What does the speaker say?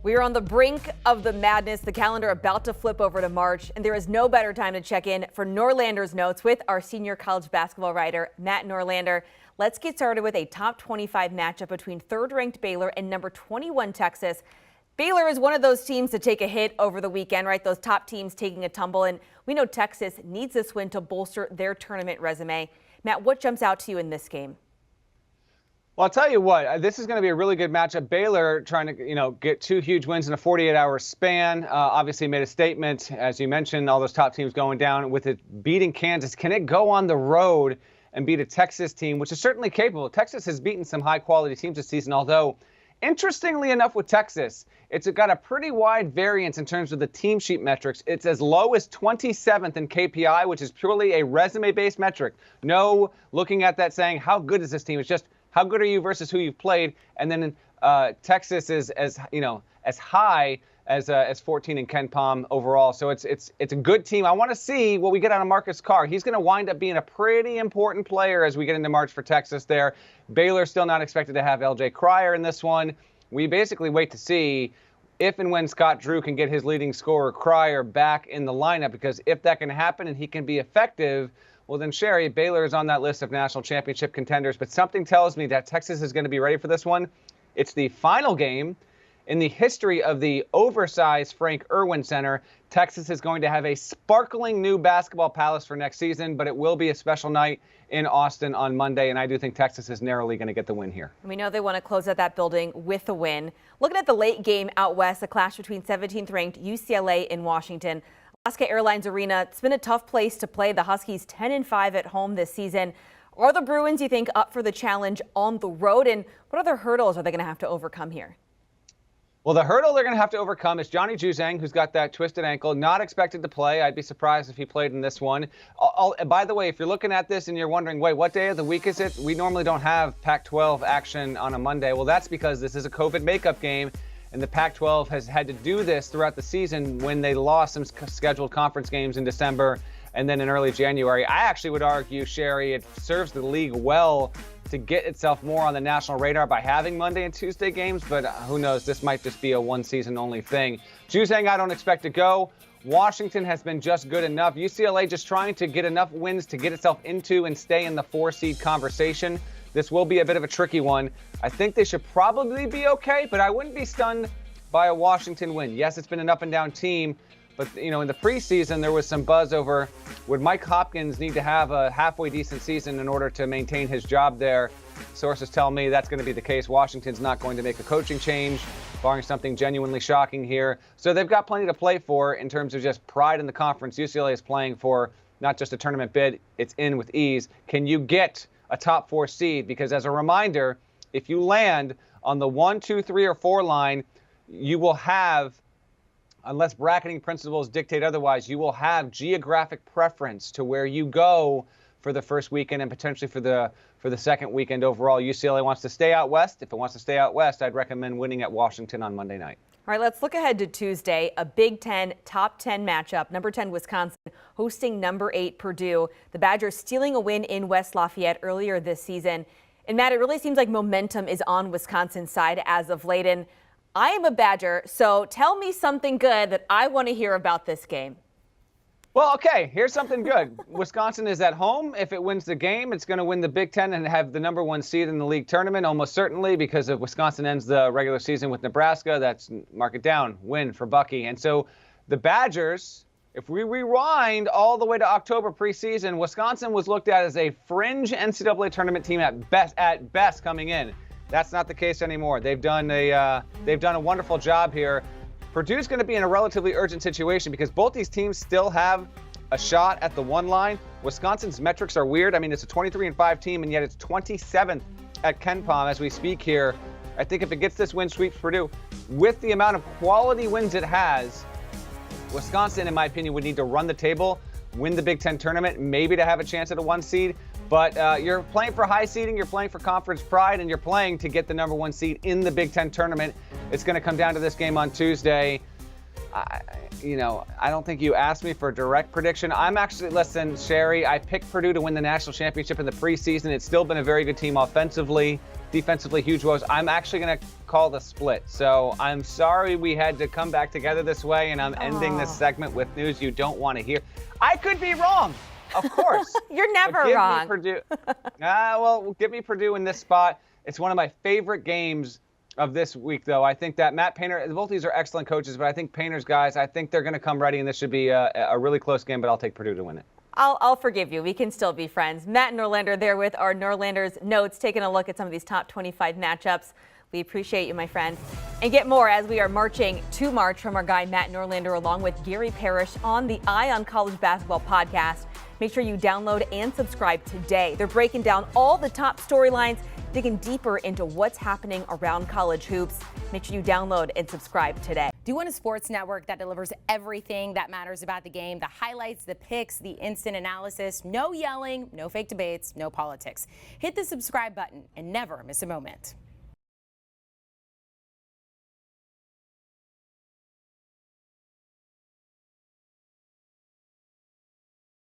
We are on the brink of the madness, the calendar about to flip over to March, and there is no better time to check in for Norlander's notes with our senior college basketball writer, Matt Norlander. Let's get started with a top 25 matchup between third-ranked Baylor and number 21 Texas. Baylor is one of those teams to take a hit over the weekend, right? Those top teams taking a tumble, and we know Texas needs this win to bolster their tournament resume. Matt, what jumps out to you in this game? Well, I'll tell you what, this is going to be a really good matchup. Baylor trying to, get two huge wins in a 48-hour span. Obviously made a statement, as you mentioned, all those top teams going down with it beating Kansas. Can it go on the road and beat a Texas team, which is certainly capable? Texas has beaten some high-quality teams this season, although, interestingly enough with Texas, it's got a pretty wide variance in terms of the team sheet metrics. It's as low as 27th in KPI, which is purely a resume-based metric. No looking at that saying, how good is this team? It's just, how good are you versus who you've played? And then Texas is as high as 14 in Ken Pom overall. So it's a good team. I want to see what we get out of Marcus Carr. He's going to wind up being a pretty important player as we get into March for Texas there. Baylor still not expected to have LJ Cryer in this one. We basically wait to see if and when Scott Drew can get his leading scorer Cryer back in the lineup, because if that can happen and he can be effective, well, then, Sherry, Baylor is on that list of national championship contenders. But something tells me that Texas is going to be ready for this one. It's the final game in the history of the oversized Frank Irwin Center. Texas is going to have a sparkling new basketball palace for next season, but it will be a special night in Austin on Monday, and I do think Texas is narrowly going to get the win here. We know they want to close out that building with a win. Looking at the late game out west, the clash between 17th-ranked UCLA and Washington. Alaska Airlines Arena, it's been a tough place to play. The Huskies 10-5 at home this season. Are the Bruins, you think, up for the challenge on the road? And what other hurdles are they going to have to overcome here? Well, the hurdle they're going to have to overcome is Johnny Juzang, who's got that twisted ankle, not expected to play. I'd be surprised if he played in this one. By the way, if you're looking at this and you're wondering, wait, what day of the week is it? We normally don't have Pac-12 action on a Monday. Well, that's because this is a COVID makeup game. And the Pac-12 has had to do this throughout the season when they lost some scheduled conference games in December and then in early January. I actually would argue, Sherry, it serves the league well to get itself more on the national radar by having Monday and Tuesday games, but who knows, this might just be a one-season-only thing. Juzang, I don't expect to go. Washington has been just good enough. UCLA just trying to get enough wins to get itself into and stay in the 4-seed conversation. This will be a bit of a tricky one. I think they should probably be okay, but I wouldn't be stunned by a Washington win. Yes, it's been an up-and-down team, but, in the preseason, there was some buzz over would Mike Hopkins need to have a halfway decent season in order to maintain his job there. Sources tell me that's going to be the case. Washington's not going to make a coaching change, barring something genuinely shocking here. So they've got plenty to play for in terms of just pride in the conference. UCLA is playing for not just a tournament bid, it's in with ease. Can you get a top 4 seed? Because as a reminder, if you land on the 1, 2, 3, or 4 line, you will have, unless bracketing principles dictate otherwise, you will have geographic preference to where you go for the first weekend and potentially for the second weekend overall. UCLA wants to stay out west. If it wants to stay out west, I'd recommend winning at Washington on Monday night. All right, let's look ahead to Tuesday, a Big Ten top 10 matchup. Number 10 Wisconsin hosting number 8 Purdue. The Badgers stealing a win in West Lafayette earlier this season. And Matt, it really seems like momentum is on Wisconsin's side as of late. And I am a Badger, so tell me something good that I want to hear about this game. Well, okay, here's something good. Wisconsin is at home. If it wins the game, it's going to win the Big Ten and have the number 1 seed in the league tournament, almost certainly, because if Wisconsin ends the regular season with Nebraska, that's, mark it down, win for Bucky. And so the Badgers, if we rewind all the way to October preseason, Wisconsin was looked at as a fringe NCAA tournament team at best coming in. That's not the case anymore. They've done a wonderful job here. Purdue's going to be in a relatively urgent situation because both these teams still have a shot at the 1 line. Wisconsin's metrics are weird. I mean, it's a 23-5 team, and yet it's 27th at Ken Pom as we speak here. I think if it gets this win, sweeps Purdue, with the amount of quality wins it has, Wisconsin, in my opinion, would need to run the table, win the Big Ten tournament, maybe to have a chance at a 1 seed. But you're playing for high seeding, you're playing for conference pride, and you're playing to get the number 1 seed in the Big Ten tournament. It's going to come down to this game on Tuesday. I don't think you asked me for a direct prediction. Listen, Sherry, I picked Purdue to win the national championship in the preseason. It's still been a very good team offensively, defensively, huge woes. I'm actually going to call the split. So I'm sorry we had to come back together this way, and I'm ending this segment with news you don't want to hear. I could be wrong, of course. You're never give wrong. Me Purdue. Well, give me Purdue in this spot. It's one of my favorite games of this week, though. I think that Matt Painter, both these are excellent coaches, but I think Painter's guys, I think they're going to come ready, and this should be a really close game, but I'll take Purdue to win it. I'll forgive you. We can still be friends. Matt and Norlander there with our Norlander's notes, taking a look at some of these top 25 matchups. We appreciate you, my friend. And get more as we are marching to March from our guy Matt Norlander along with Gary Parrish on the Eye on College Basketball podcast. Make sure you download and subscribe today. They're breaking down all the top storylines, digging deeper into what's happening around college hoops. Make sure you download and subscribe today. Do you want a sports network that delivers everything that matters about the game? The highlights, the picks, the instant analysis, no yelling, no fake debates, no politics. Hit the subscribe button and never miss a moment.